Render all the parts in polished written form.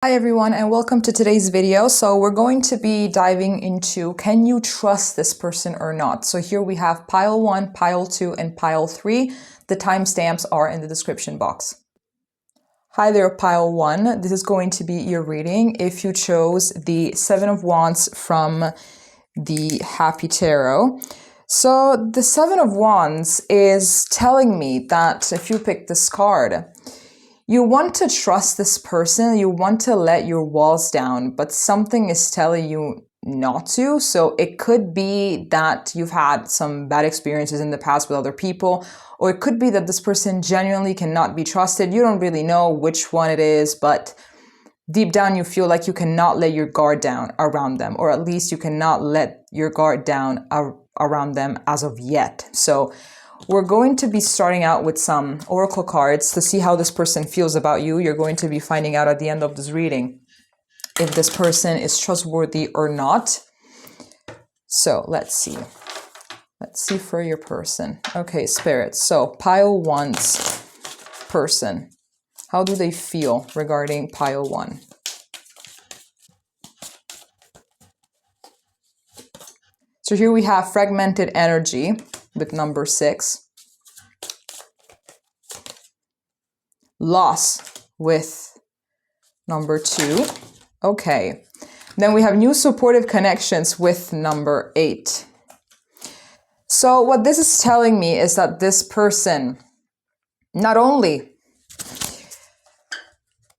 Hi everyone and welcome to today's video. So we're going to be diving into can you trust this person or not? So here we have pile 1, pile 2 and pile 3. The timestamps are in the description box. Hi there pile 1. This is going to be your reading if you chose the 7 of Wands from the Happy Tarot. So the 7 of Wands is telling me that if you pick this card, you want to trust this person, you want to let your walls down, but something is telling you not to. So it could be that you've had some bad experiences in the past with other people, or it could be that this person genuinely cannot be trusted. You don't really know which one it is, but deep down you feel like you cannot let your guard down around them, or at least you cannot let your guard down around them as of yet. So we're going to be starting out with some oracle cards to see how this person feels about you. You're going to be finding out at the end of this reading if this person is trustworthy or not. So let's see. Let's see for your person. Okay, Spirit. So pile 1's person. How do they feel regarding pile 1? So here we have fragmented energy with number 6. Loss with number 2. Okay. Then we have new supportive connections with number 8. So what this is telling me is that this person, not only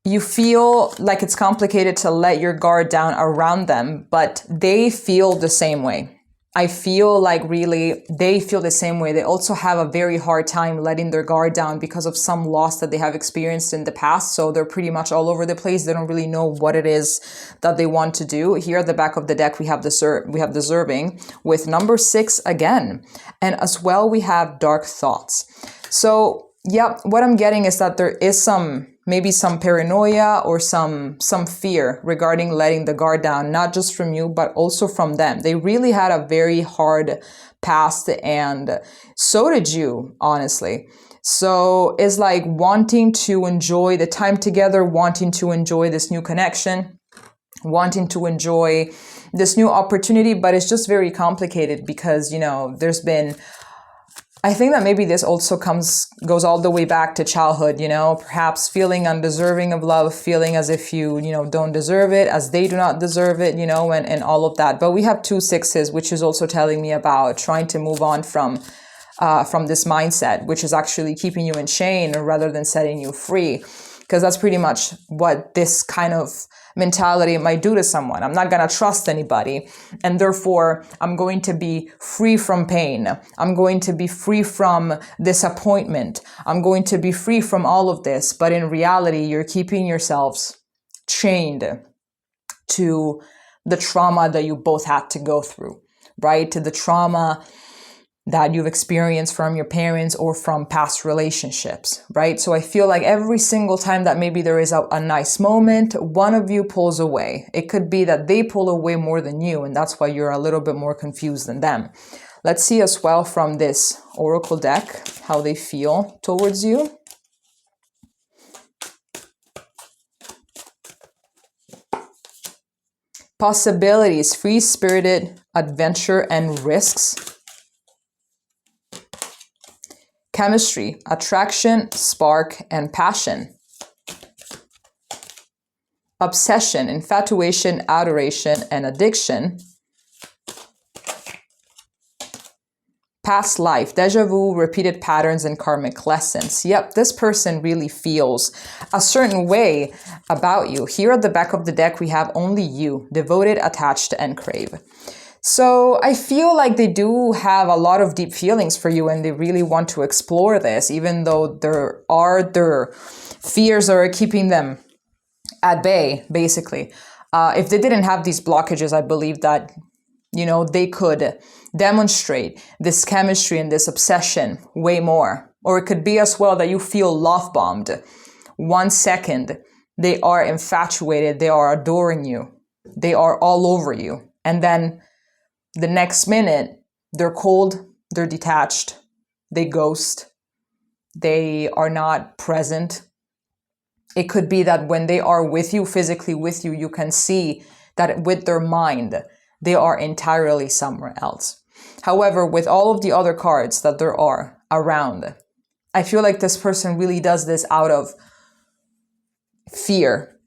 you feel like it's complicated to let your guard down around them, but they feel the same way. I feel like really they feel the same way. They also have a very hard time letting their guard down because of some loss that they have experienced in the past. So they're pretty much all over the place. They don't really know what it is that they want to do. Here at the back of the deck, we have deserving with number 6 again. And as well, we have dark thoughts. So yeah, what I'm getting is that there is maybe some paranoia or some fear regarding letting the guard down, not just from you, but also from them. They really had a very hard past, and so did you, honestly. So it's like wanting to enjoy the time together, wanting to enjoy this new connection, wanting to enjoy this new opportunity, but it's just very complicated because, you know, I think that maybe this also goes all the way back to childhood, you know, perhaps feeling undeserving of love, feeling as if you don't deserve it, as they do not deserve it, you know, and all of that. But we have 2 6s, which is also telling me about trying to move on from this mindset, which is actually keeping you in chain rather than setting you free. Because that's pretty much what this kind of mentality might do to someone. I'm not going to trust anybody, and therefore I'm going to be free from pain. I'm going to be free from disappointment. I'm going to be free from all of this. But in reality, you're keeping yourselves chained to the trauma that you both had to go through, right? To the trauma that you've experienced from your parents or from past relationships, right? So I feel like every single time that maybe there is a nice moment, one of you pulls away. It could be that they pull away more than you, and that's why you're a little bit more confused than them. Let's see as well from this oracle deck how they feel towards you. Possibilities, free-spirited adventure and risks. Chemistry, attraction, spark, and passion. Obsession, infatuation, adoration, and addiction. Past life, deja vu, repeated patterns, and karmic lessons. Yep, this person really feels a certain way about you. Here at the back of the deck, we have only you, devoted, attached, and crave. So I feel like they do have a lot of deep feelings for you, and they really want to explore this, even though their fears are keeping them at bay, basically. If they didn't have these blockages, I believe that, you know, they could demonstrate this chemistry and this obsession way more. Or it could be as well that you feel love bombed. 1 second, they are infatuated, they are adoring you, they are all over you. And then the next minute, they're cold, they're detached, they ghost, they are not present, It could be that when they are with you, physically with you, you can see that with their mind, they are entirely somewhere else. However, with all of the other cards that there are around, I feel like this person really does this out of fear,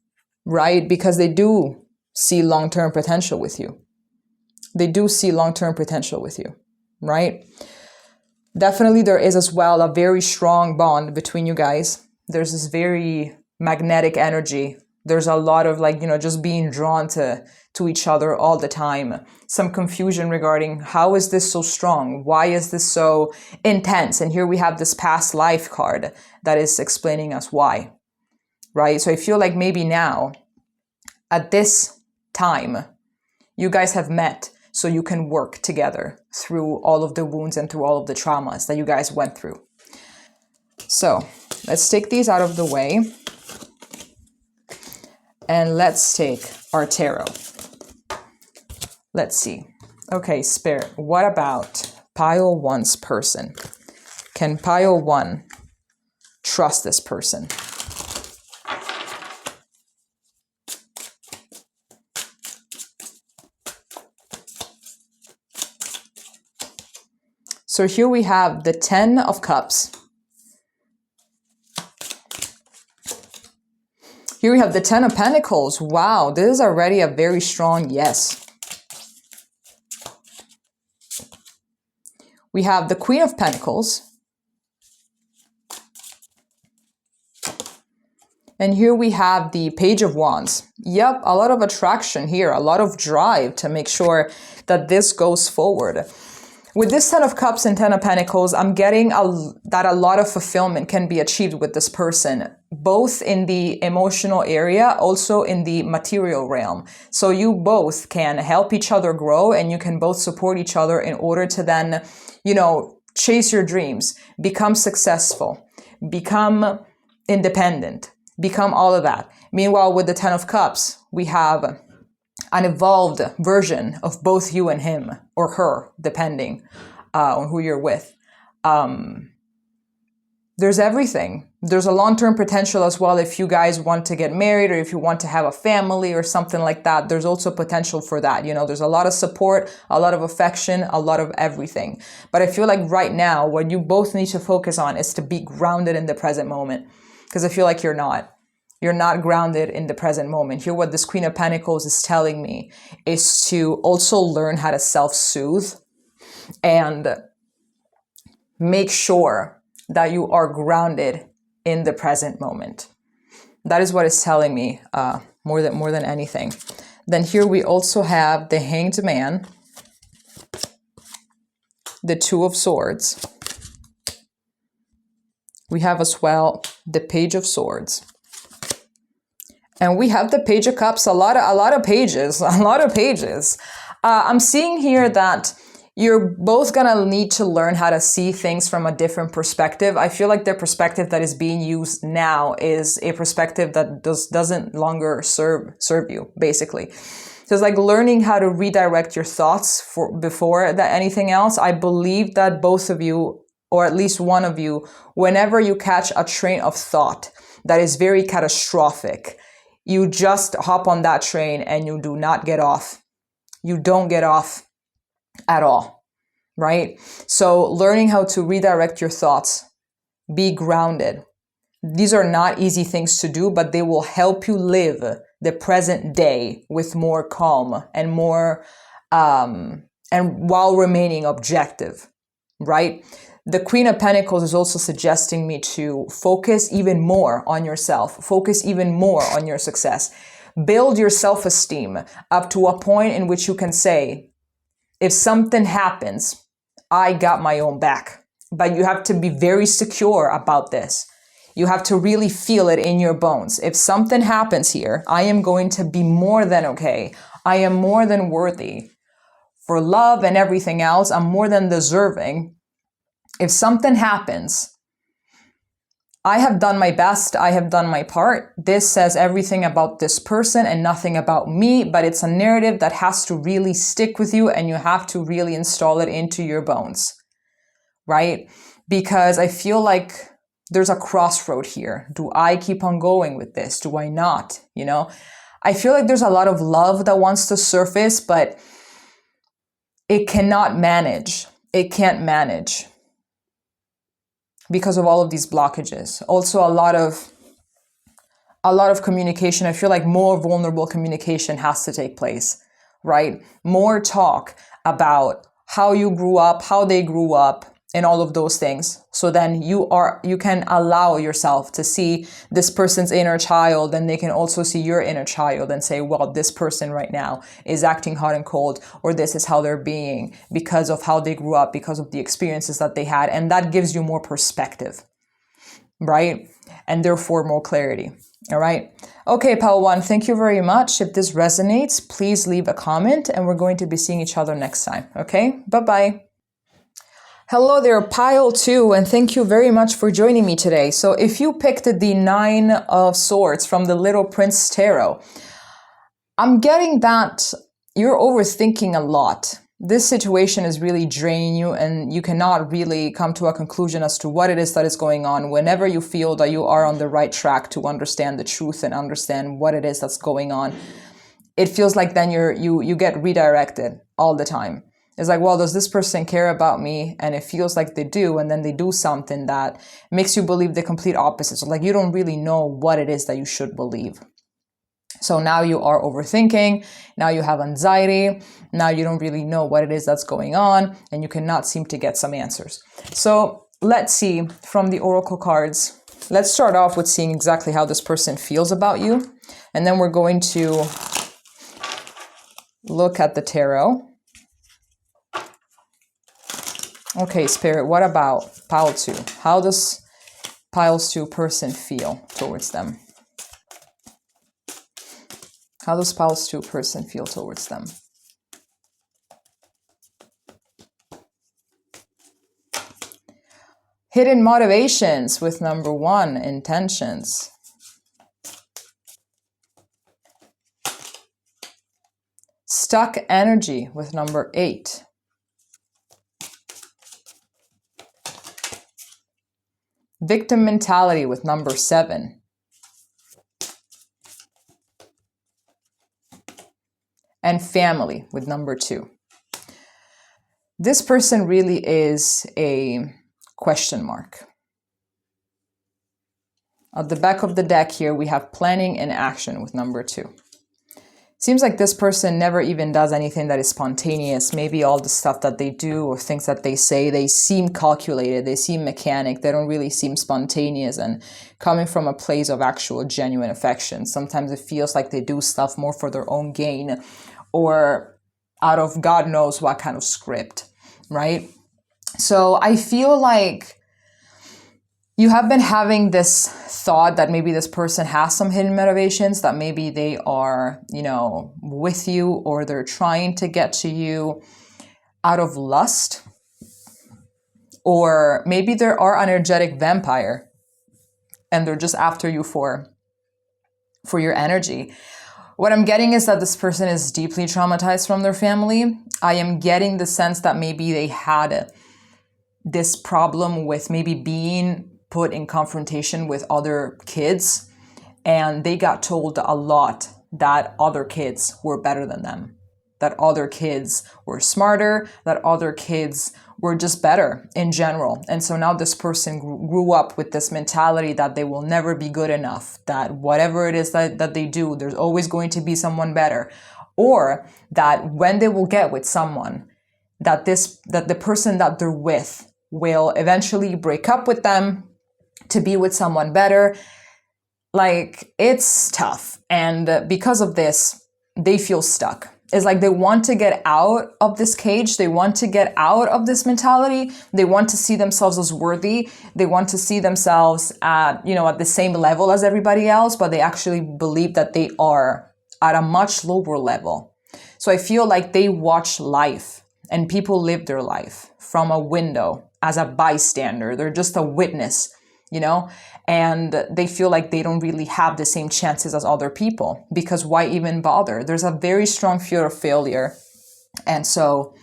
right? Because they do see long-term potential with you. They do see long-term potential with you, right? Definitely there is as well a very strong bond between you guys. There's this very magnetic energy. There's a lot of like, just being drawn to each other all the time. Some confusion regarding how is this so strong? Why is this so intense? And here we have this past life card that is explaining us why, right? So I feel like maybe now at this time, you guys have met so you can work together through all of the wounds and through all of the traumas that you guys went through. So let's take these out of the way. And let's take our tarot. Let's see. Okay, Spirit, what about Pile 1's person? Can Pile 1 trust this person? So here we have the 10 of Cups. Here we have the 10 of Pentacles. Wow, this is already a very strong yes. We have the Queen of Pentacles. And here we have the Page of Wands. Yep, a lot of attraction here, a lot of drive to make sure that this goes forward. With this 10 of Cups and 10 of Pentacles, I'm getting that a lot of fulfillment can be achieved with this person, both in the emotional area, also in the material realm. So you both can help each other grow and you can both support each other in order to then, chase your dreams, become successful, become independent, become all of that. Meanwhile, with the 10 of Cups, we have an evolved version of both you and him or her, depending on who you're with. There's everything. There's a long-term potential as well if you guys want to get married or if you want to have a family or something like that. There's also potential for that. There's a lot of support, a lot of affection, a lot of everything. But I feel like right now, what you both need to focus on is to be grounded in the present moment. Because I feel like you're not. You're not grounded in the present moment. Here, what this Queen of Pentacles is telling me is to also learn how to self-soothe and make sure that you are grounded in the present moment. That is what it's telling me more than anything. Then here we also have the Hanged Man, the Two of Swords. We have as well the Page of Swords. And we have the Page of Cups, a lot of pages. I'm seeing here that you're both gonna need to learn how to see things from a different perspective. I feel like the perspective that is being used now is a perspective that doesn't longer serve you, basically. So it's like learning how to redirect your thoughts before anything else. I believe that both of you, or at least one of you, whenever you catch a train of thought that is very catastrophic, you just hop on that train and you do not get off. You don't get off at all, right? So learning how to redirect your thoughts, be grounded. These are not easy things to do, but they will help you live the present day with more calm and more, and while remaining objective, right? The Queen of Pentacles is also suggesting me to focus even more on yourself, focus even more on your success. Build your self-esteem up to a point in which you can say, if something happens, I got my own back. But you have to be very secure about this. You have to really feel it in your bones. If something happens here, I am going to be more than okay. I am more than worthy. For love and everything else, I'm more than deserving. If something happens, I have done my best. I have done my part. This says everything about this person and nothing about me, but it's a narrative that has to really stick with you and you have to really install it into your bones, right? Because I feel like There's a crossroad here. Do I keep on going with this? Do I not? You know, I feel like there's a lot of love that wants to surface, but it cannot manage. It can't manage because of all of these blockages. Also a lot of communication. I feel like more vulnerable communication has to take place, right? More talk about how you grew up, how they grew up, and all of those things. So then you can allow yourself to see this person's inner child, and they can also see your inner child and say, well, this person right now is acting hot and cold, or this is how they're being because of how they grew up, because of the experiences that they had. And that gives you more perspective, right? And therefore more clarity. All right. Okay, Pile 1, thank you very much. If this resonates, please leave a comment, and we're going to be seeing each other next time. Okay, bye-bye. Hello there, Pile 2, and thank you very much for joining me today. So if you picked the 9 of Swords from the Little Prince Tarot, I'm getting that you're overthinking a lot. This situation is really draining you, and you cannot really come to a conclusion as to what it is that is going on whenever you feel that you are on the right track to understand the truth and understand what it is that's going on. It feels like then you get redirected all the time. It's like, well, does this person care about me? And it feels like they do, and then they do something that makes you believe the complete opposite. So like you don't really know what it is that you should believe. So now you are overthinking, now you have anxiety, now you don't really know what it is that's going on, and you cannot seem to get some answers. So let's see from the Oracle cards. Let's start off with seeing exactly how this person feels about you. And then we're going to look at the tarot. Okay, Spirit, what about Pile 2? How does Pile 2 person feel towards them? How does Pile 2 person feel towards them? Hidden motivations with number 1, intentions. Stuck energy with number 8. Victim mentality with number 7. And family with number 2. This person really is a question mark. At the back of the deck here, we have planning and action with number 2. Seems like this person never even does anything that is spontaneous. Maybe all the stuff that they do or things that they say, they seem calculated, they seem mechanic, they don't really seem spontaneous and coming from a place of actual genuine affection. Sometimes it feels like they do stuff more for their own gain or out of God knows what kind of script, right? So I feel like you have been having this thought that maybe this person has some hidden motivations, that maybe they are, you know, with you or they're trying to get to you out of lust. Or maybe there are an energetic vampire and they're just after you for your energy. What I'm getting is that this person is deeply traumatized from their family. I am getting the sense that maybe they had this problem with maybe being put in confrontation with other kids, and they got told a lot that other kids were better than them, that other kids were smarter, that other kids were just better in general. And so now this person grew up with this mentality that they will never be good enough, that whatever it is that they do, there's always going to be someone better, or that when they will get with someone, that the person that they're with will eventually break up with them to be with someone better. Like, it's tough. And because of this, they feel stuck. It's like they want to get out of this cage. They want to get out of this mentality. They want to see themselves as worthy. They want to see themselves at the same level as everybody else, but they actually believe that they are at a much lower level. So I feel like they watch life and people live their life from a window as a bystander. They're just a witness, and they feel like they don't really have the same chances as other people, because why even bother? There's a very strong fear of failure. And so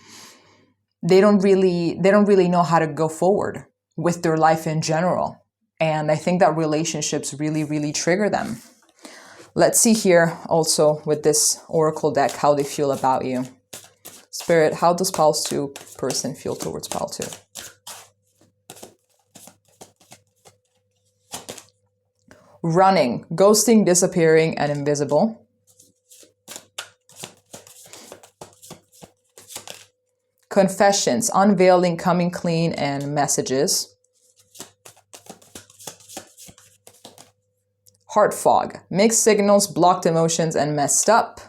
they don't really know how to go forward with their life in general. And I think that relationships really, really trigger them. Let's see here also with this oracle deck how they feel about you. Spirit, how does pile 2 person feel towards pile 2? Running, ghosting, disappearing, and invisible. Confessions, unveiling, coming clean, and messages. Heart fog, mixed signals, blocked emotions, and messed up.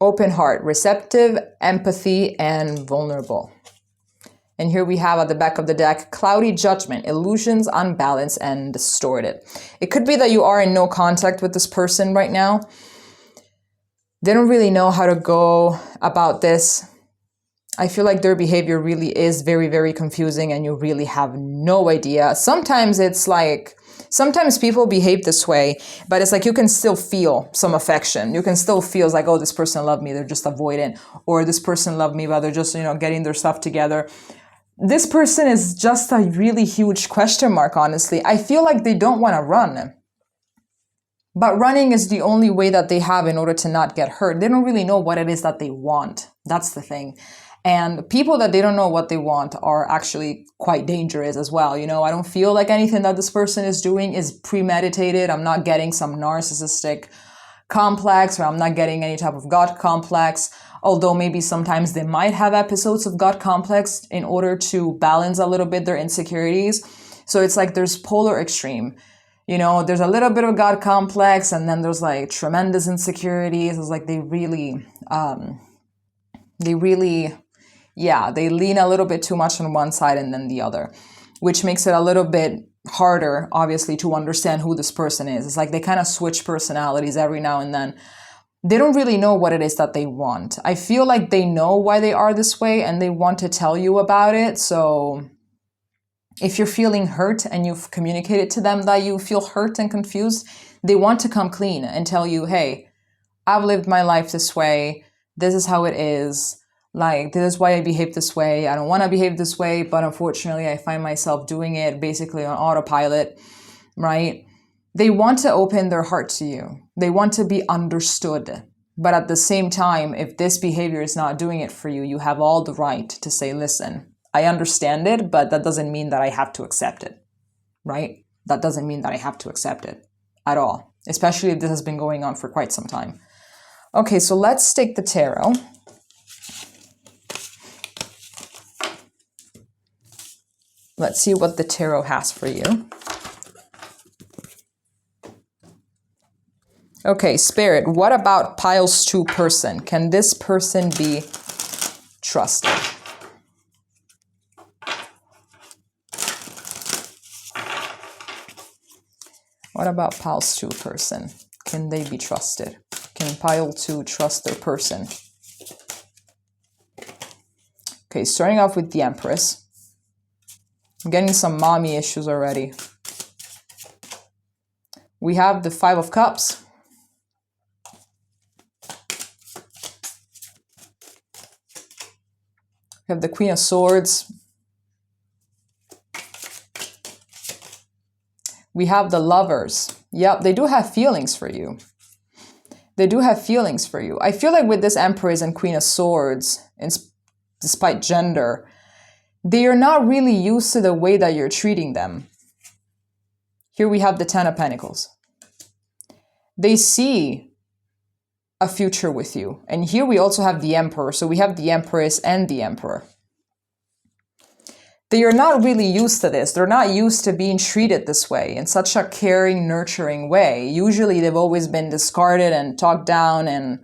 Open heart, receptive, empathy, and vulnerable. And here we have at the back of the deck, cloudy judgment, illusions, unbalanced, and distorted. It could be that you are in no contact with this person right now. They don't really know how to go about this. I feel like their behavior really is very, very confusing and you really have no idea. Sometimes it's like, sometimes people behave this way, but it's like you can still feel some affection. You can still feel like, oh, this person loved me, they're just avoidant. Or this person loved me, but they're just, getting their stuff together. This person is just a really huge question mark, honestly. I feel like they don't want to run. But running is the only way that they have in order to not get hurt. They don't really know what it is that they want. That's the thing. And people that they don't know what they want are actually quite dangerous as well. I don't feel like anything that this person is doing is premeditated. I'm not getting some narcissistic complex, or I'm not getting any type of God complex. Although maybe sometimes they might have episodes of God complex in order to balance a little bit their insecurities. So it's like there's polar extreme. There's a little bit of God complex and then there's like tremendous insecurities. It's like they lean a little bit too much on one side and then the other, which makes it a little bit harder, obviously, to understand who this person is. It's like they kind of switch personalities every now and then. They don't really know what it is that they want. I feel like they know why they are this way and they want to tell you about it. So if you're feeling hurt and you've communicated to them that you feel hurt and confused, they want to come clean and tell you, hey, I've lived my life this way. This is how it is. Like, this is why I behave this way. I don't want to behave this way, but unfortunately, I find myself doing it basically on autopilot, right? They want to open their heart to you. They want to be understood. But at the same time, if this behavior is not doing it for you, you have all the right to say, listen, I understand it, but that doesn't mean that I have to accept it, right? That doesn't mean that I have to accept it at all, especially if this has been going on for quite some time. Okay, so let's take the tarot. Let's see what the tarot has for you. Okay, Spirit, what about piles 2 person? Can this person be trusted? What about piles 2 person? Can they be trusted? Can pile 2 trust their person? Okay, starting off with the Empress. I'm getting some mommy issues already. We have the 5 of Cups. We have the Queen of Swords. We have the Lovers. Yep, they do have feelings for you. They do have feelings for you. I feel like with this Empress and Queen of Swords, despite gender, they are not really used to the way that you're treating them. Here we have the 10 of Pentacles. They see a future with you. And here we also have the Emperor. So we have the Empress and the Emperor. They are not really used to this. They're not used to being treated this way, in such a caring, nurturing way. Usually they've always been discarded and talked down and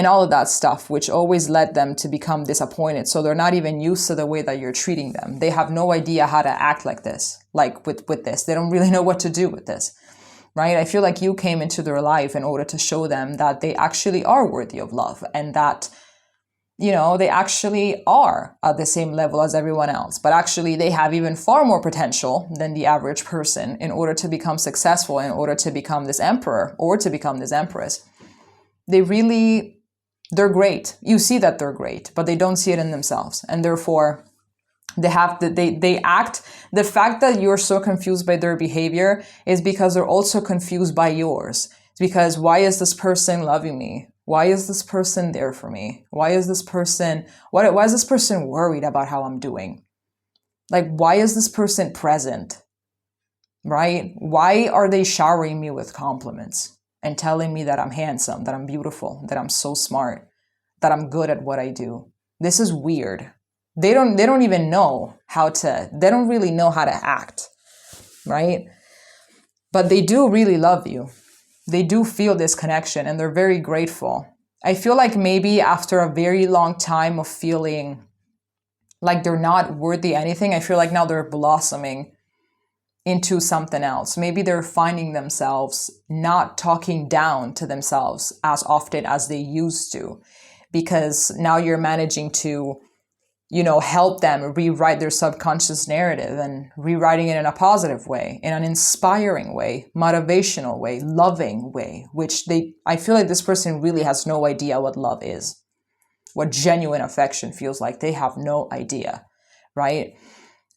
all of that stuff, which always led them to become disappointed. So they're not even used to the way that you're treating them. They have no idea how to act like this, like with this. They don't really know what to do with this, right? I feel like you came into their life in order to show them that they actually are worthy of love and that, they actually are at the same level as everyone else. But actually, they have even far more potential than the average person in order to become successful, in order to become this emperor or to become this empress. They really They're great. You see that they're great, but they don't see it in themselves. And therefore, they act. The fact that you're so confused by their behavior is because they're also confused by yours. It's because, why is this person loving me? Why is this person there for me? Why is this person worried about how I'm doing? Like, why is this person present? Right? Why are they showering me with compliments and telling me that I'm handsome, that I'm beautiful, that I'm so smart, that I'm good at what I do? This is weird. They don't even know they don't really know how to act, right? But they do really love you. They do feel this connection and they're very grateful. I feel like maybe after a very long time of feeling like they're not worthy anything, I feel like now they're blossoming into something else. Maybe they're finding themselves not talking down to themselves as often as they used to, because now you're managing to, help them rewrite their subconscious narrative and rewriting it in a positive way, in an inspiring way, motivational way, loving way, which I feel like this person really has no idea what love is, what genuine affection feels like. They have no idea, right?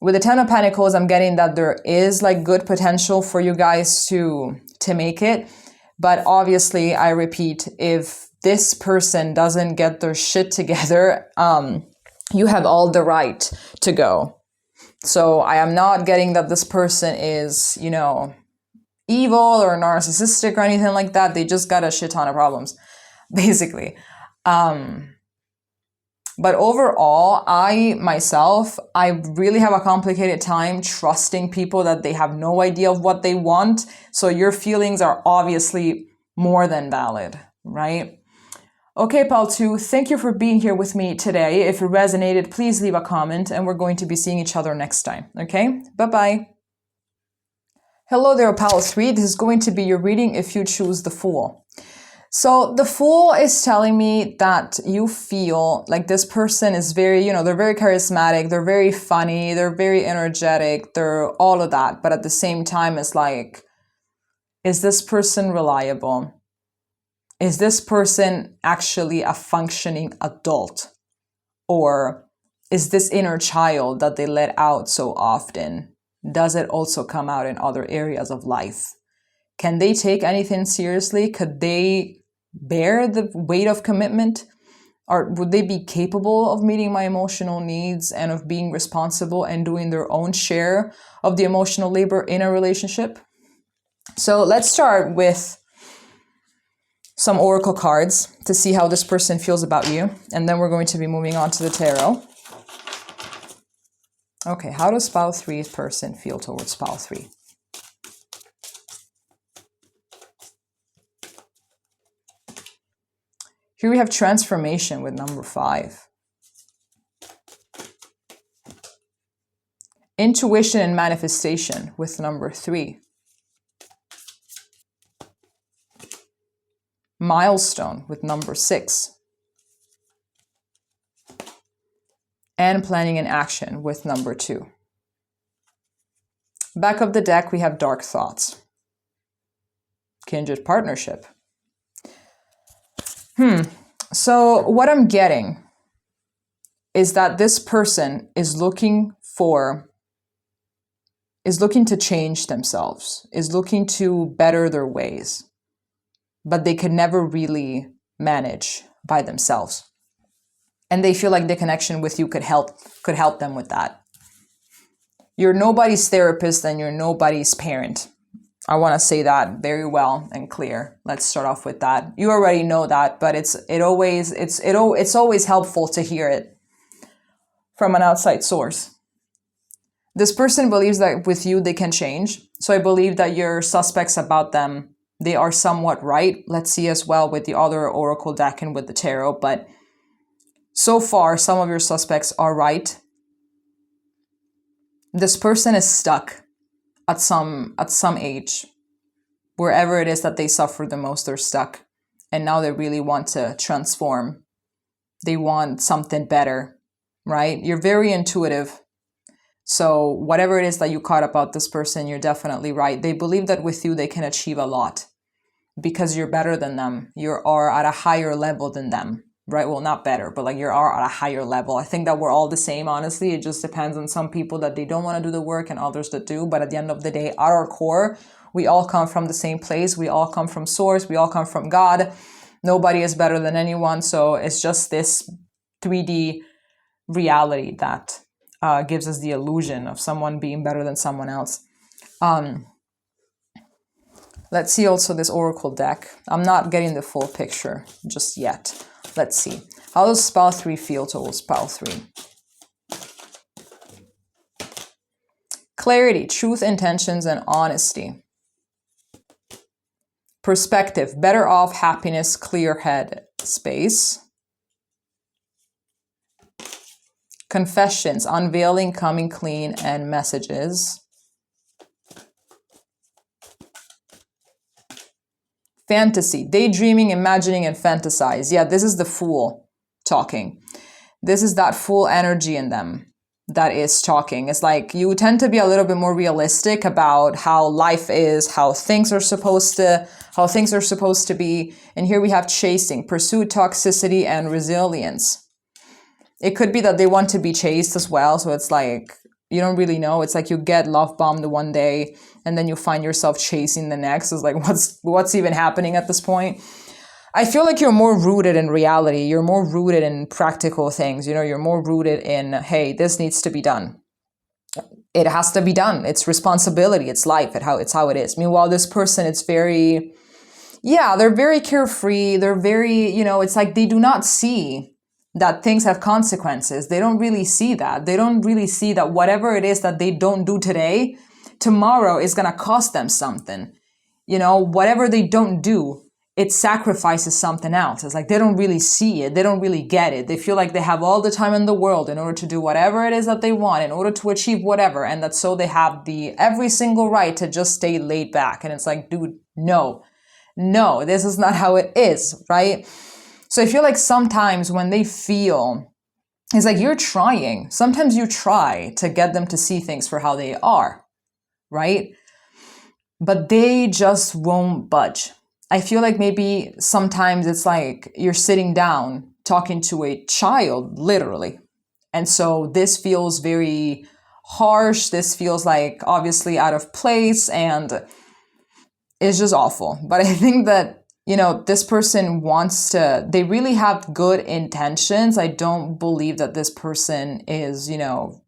With the Ten of Pentacles, I'm getting that there is like good potential for you guys to make it. But obviously, I repeat, if this person doesn't get their shit together, you have all the right to go. So I am not getting that this person is, evil or narcissistic or anything like that. They just got a shit ton of problems, basically. But overall, I really have a complicated time trusting people that they have no idea of what they want. So your feelings are obviously more than valid, right? Okay, Pal 2, thank you for being here with me today. If it resonated, please leave a comment and we're going to be seeing each other next time. Okay, bye-bye. Hello there, Pal 3. This is going to be your reading if you choose the Fool. So the Fool is telling me that you feel like this person is very, they're very charismatic, they're very funny, they're very energetic, they're all of that. But at the same time, it's like, is this person reliable? Is this person actually a functioning adult? Or is this inner child that they let out so often, does it also come out in other areas of life? Can they take anything seriously? Could they bear the weight of commitment? Or would they be capable of meeting my emotional needs and of being responsible and doing their own share of the emotional labor in a relationship? So let's start with some oracle cards to see how this person feels about you. And then we're going to be moving on to the tarot. Okay, how does Pal 3's person feel towards Pal 3? Here we have transformation with number 5. Intuition and manifestation with number 3. Milestone with number 6. And planning and action with number 2. Back of the deck, we have dark thoughts. Kindred partnership. So what I'm getting is that this person is looking to change themselves, is looking to better their ways, but they could never really manage by themselves. And they feel like the connection with you could help them with that. You're nobody's therapist and you're nobody's parent. I want to say that very well and clear. Let's start off with that. You already know that, but it's always helpful to hear it from an outside source. This person believes that with you they can change. So I believe that your suspects about them, they are somewhat right. Let's see as well with the other oracle deck and with the tarot. But so far, some of your suspects are right. This person is stuck at some age. Wherever it is that they suffer the most, they're stuck. And now they really want to transform. They want something better, right? You're very intuitive. So whatever it is that you caught about this person, you're definitely right. They believe that with you, they can achieve a lot because you're better than them. You are at a higher level than them. right? Well, not better, but like you are at a higher level. I think that we're all the same, honestly. It just depends on some people that they don't want to do the work and others that do. But at the end of the day, at our core, we all come from the same place. We all come from source. We all come from God. Nobody is better than anyone. So it's just this 3D reality that gives us the illusion of someone being better than someone else. Let's see also this oracle deck. I'm not getting the full picture just yet. Let's see. How does pile 3 feel towards pile 3? Clarity, truth, intentions, and honesty. Perspective, better off, happiness, clear head, space. Confessions, unveiling, coming clean, and messages. Fantasy, daydreaming, imagining, and fantasize. Yeah, this is the fool talking. This is that fool energy in them that is talking. It's like you tend to be a little bit more realistic about how life is, how things are supposed to be. And here we have chasing, pursuit, toxicity, and resilience. It could be that they want to be chased as well. So it's like, you don't really know. It's like you get love bombed one day and then you find yourself chasing the next. It's like, what's even happening at this point? I feel like you're more rooted in reality. You're more rooted in practical things. You know, you're more rooted in, hey, this needs to be done. It has to be done. It's responsibility. It's life. It's how it is. Meanwhile, this person, it's very, yeah, they're very carefree. They're very, you know, it's like they do not see that things have consequences. They don't really see that. They don't really see that whatever it is that they don't do today, tomorrow is going to cost them something. You know, whatever they don't do, it sacrifices something else. It's like they don't really see it. They don't really get it. They feel like they have all the time in the world in order to do whatever it is that they want, in order to achieve whatever. And that so they have every single right to just stay laid back. And it's like, dude, no, this is not how it is, right? So I feel like sometimes when they feel, it's like you're trying. Sometimes you try to get them to see things for how they are, right? But they just won't budge. I feel like maybe sometimes it's like you're sitting down talking to a child, literally. And so this feels very harsh. This feels like obviously out of place and it's just awful. But I think that, you know, this person they really have good intentions. I don't believe that this person is, you know,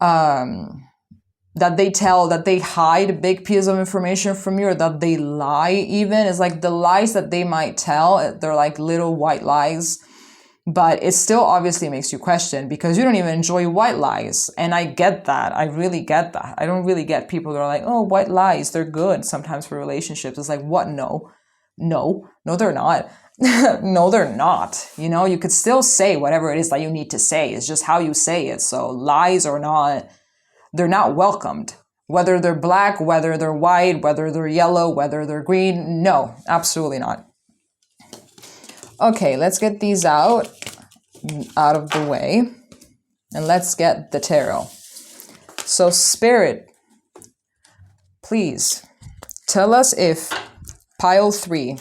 that they hide a big piece of information from you or that they lie even. It's like the lies that they might tell, they're like little white lies. But it still obviously makes you question because you don't even enjoy white lies. And I get that. I really get that. I don't really get people that are like, oh, white lies, they're good sometimes for relationships. It's like, what? No, they're not. No, they're not. You know, you could still say whatever it is that you need to say. It's just how you say it. So lies or not, they're not welcomed. Whether they're black, whether they're white, whether they're yellow, whether they're green. No, absolutely not. Okay, let's get these out of the way and let's get the tarot. So Spirit, please tell us if pile 3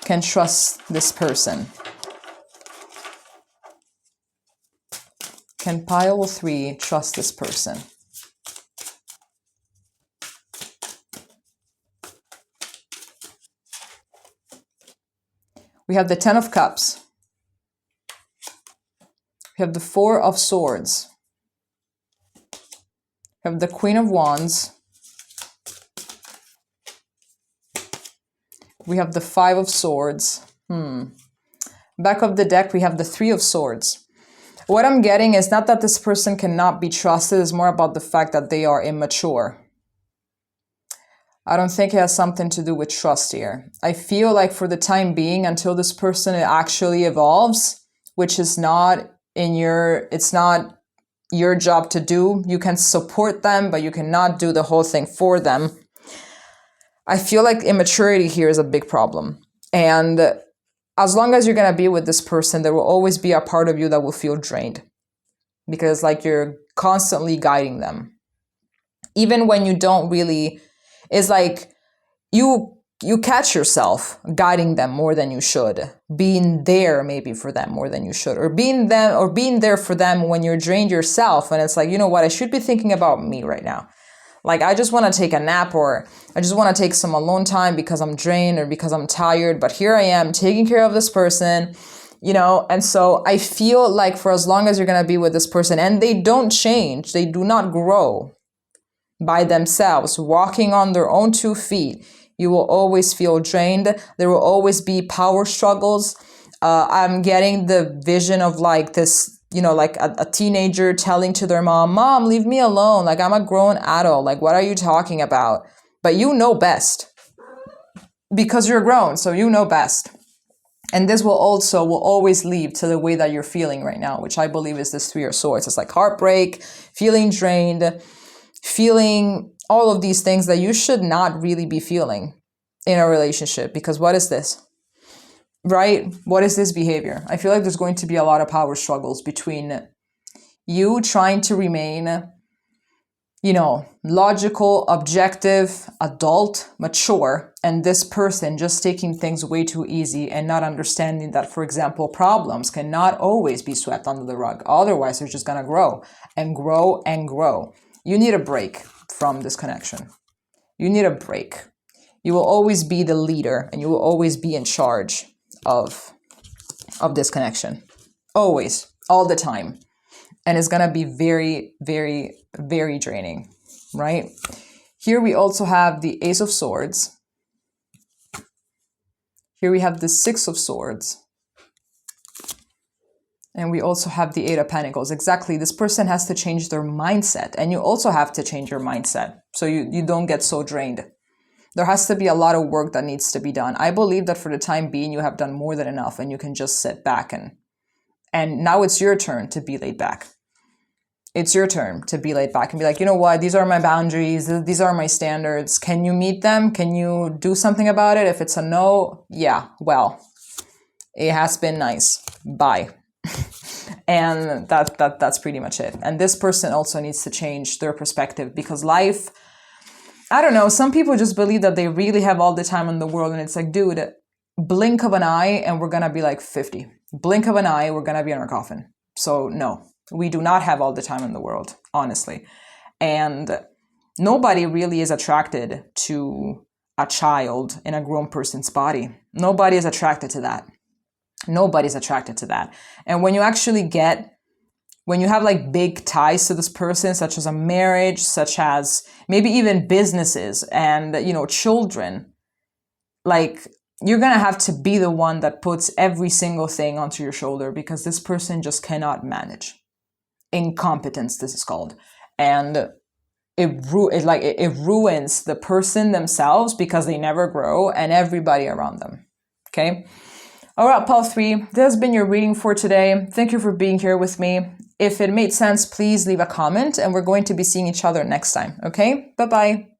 can trust this person. Can pile 3 trust this person? We have the 10 of Cups. We have the 4 of Swords. We have the Queen of Wands. We have the 5 of Swords. Back of the deck, we have the 3 of Swords. What I'm getting is not that this person cannot be trusted. It's more about the fact that they are immature. I don't think it has something to do with trust here. I feel like for the time being, until this person actually evolves, which is it's not your job to do. You can support them, but you cannot do the whole thing for them. I feel like immaturity here is a big problem. And as long as you're going to be with this person, there will always be a part of you that will feel drained because like you're constantly guiding them. Even when you don't really, it's like you you catch yourself guiding them more than you should, being there maybe for them more than you should, or being there for them when you're drained yourself. And it's like, you know what, I should be thinking about me right now. Like, I just want to take a nap, or I just want to take some alone time because I'm drained or because I'm tired. But here I am taking care of this person, you know? And so I feel like for as long as you're going to be with this person and they don't change, they do not grow by themselves, walking on their own 2 feet, you will always feel drained. There will always be power struggles. I'm getting the vision of like this, you know, like a teenager telling to their mom, leave me alone. Like, I'm a grown adult. Like, what are you talking about? But you know best because you're grown. So you know best. And this will always lead to the way that you're feeling right now, which I believe is this 3 of Swords. It's like heartbreak, feeling drained, feeling all of these things that you should not really be feeling in a relationship. Because what is this? Right? What is this behavior? I feel like there's going to be a lot of power struggles between you trying to remain, you know, logical, objective, adult, mature, and this person just taking things way too easy and not understanding that, for example, problems cannot always be swept under the rug. Otherwise, they're just going to grow and grow and grow. You need a break from this connection. You need a break. You will always be the leader and you will always be in charge of this connection. Always, all the time. And it's going to be very, very, very draining, right? Here we also have the Ace of Swords. Here we have the 6 of Swords. And we also have the 8 of Pentacles. Exactly. This person has to change their mindset. And you also have to change your mindset so you don't get so drained. There has to be a lot of work that needs to be done. I believe that for the time being, you have done more than enough and you can just sit back and now it's your turn to be laid back. It's your turn to be laid back and be like, you know what? These are my boundaries. These are my standards. Can you meet them? Can you do something about it? If it's a no, yeah, well, it has been nice. Bye. And that's pretty much it. And this person also needs to change their perspective because life, I don't know, some people just believe that they really have all the time in the world. And it's like, dude, blink of an eye and we're going to be like 50. Blink of an eye, we're going to be in our coffin. So no, we do not have all the time in the world, honestly. And nobody really is attracted to a child in a grown person's body. Nobody is attracted to that. Nobody's attracted to that. And when you actually when you have like big ties to this person, such as a marriage, such as maybe even businesses and, you know, children, like you're going to have to be the one that puts every single thing onto your shoulder because this person just cannot manage. Incompetence, this is called. And it ruins the person themselves because they never grow and everybody around them. Okay. All right, Pile 3, this has been your reading for today. Thank you for being here with me. If it made sense, please leave a comment and we're going to be seeing each other next time. Okay. Bye-bye.